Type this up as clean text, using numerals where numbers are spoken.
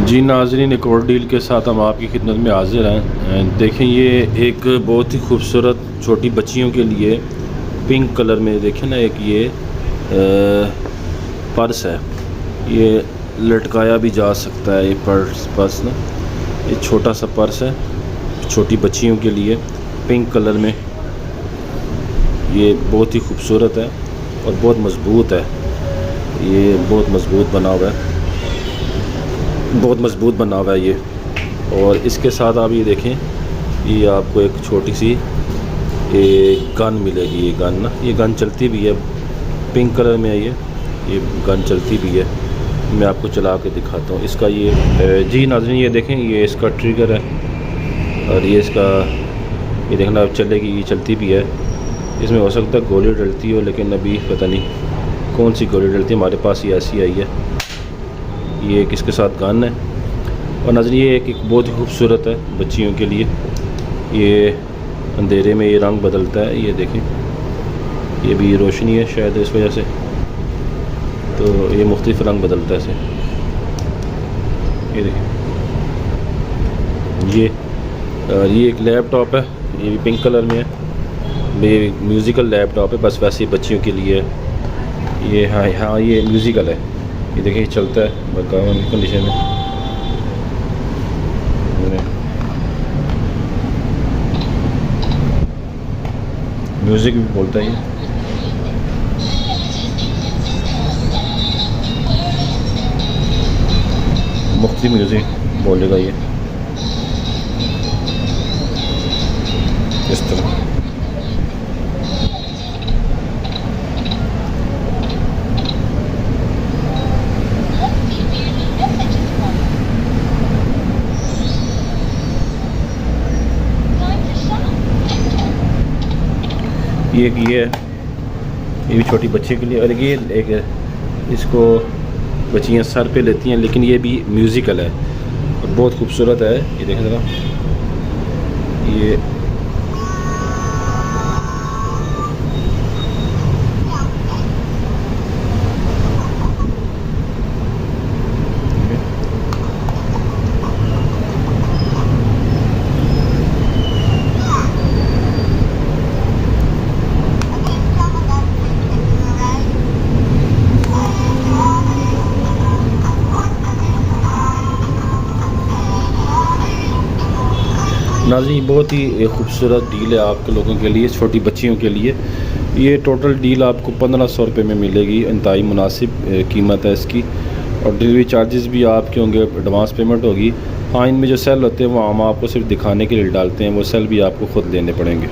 जी नाज़रीन, एक और डील के साथ हम आपकी खिदमत में हाज़िर हैं। देखें, ये एक बहुत ही खूबसूरत छोटी बच्चियों के लिए पिंक कलर में देखें ना, एक ये पर्स है। ये लटकाया भी जा सकता है। ये पर्स ना, ये छोटा सा पर्स है छोटी बच्चियों के लिए पिंक कलर में। ये बहुत ही खूबसूरत है और बहुत मज़बूत है। ये बहुत मज़बूत बना हुआ है, बहुत मज़बूत बना हुआ है ये। और इसके साथ आप ये देखें, ये आपको एक छोटी सी गन मिलेगी। ये गन ना, ये गन चलती भी है, पिंक कलर में है ये गन चलती भी है। मैं आपको चला के दिखाता हूँ इसका। ये जी नाज़रीन, ये देखें, ये इसका ट्रिगर है और ये इसका, ये देखना अब चलेगी, ये चलती भी है। इसमें हो सकता है गोली डलती हो, लेकिन अभी पता नहीं कौन सी गोली डलती है। हमारे पास ये ऐसी आई है। ये एक इसके साथ गन है। और नाज़रीन, ये एक बहुत ही खूबसूरत है बच्चियों के लिए। ये अंधेरे में ये रंग बदलता है, ये देखें, ये भी रोशनी है शायद इस वजह से, तो ये मुख्तलिफ रंग बदलता है इसे। ये देखें, ये एक लैपटॉप है, ये भी पिंक कलर में है। ये म्यूज़िकल लैपटॉप है, बस वैसे बच्चियों के लिए है ये। हाँ, ये म्यूज़िकल है। ये देखिए, ये चलता है बैकग्राउंड की कंडीशन में। म्यूज़िक भी बोलता है ये। मुख्तलिफ म्यूज़िक बोलेगा ये इस तरह। ये है, ये भी छोटी बच्ची के लिए। और ये एक इसको बच्चियाँ सर पे लेती हैं, लेकिन ये भी म्यूज़िकल है और बहुत खूबसूरत है। ये देखें ज़रा, ये नाज़रीन, बहुत ही खूबसूरत डील है आपके लोगों के लिए, छोटी बच्चियों के लिए। ये टोटल डील आपको 1500 रुपये में मिलेगी। इंतहाई मुनासिब कीमत है इसकी। और डिलीवरी चार्जेस भी आपके होंगे, एडवांस पेमेंट होगी। हाँ, इनमें जो सेल होते हैं वो हम आपको सिर्फ दिखाने के लिए डालते हैं, वो सेल भी आपको ख़ुद लेने पड़ेंगे।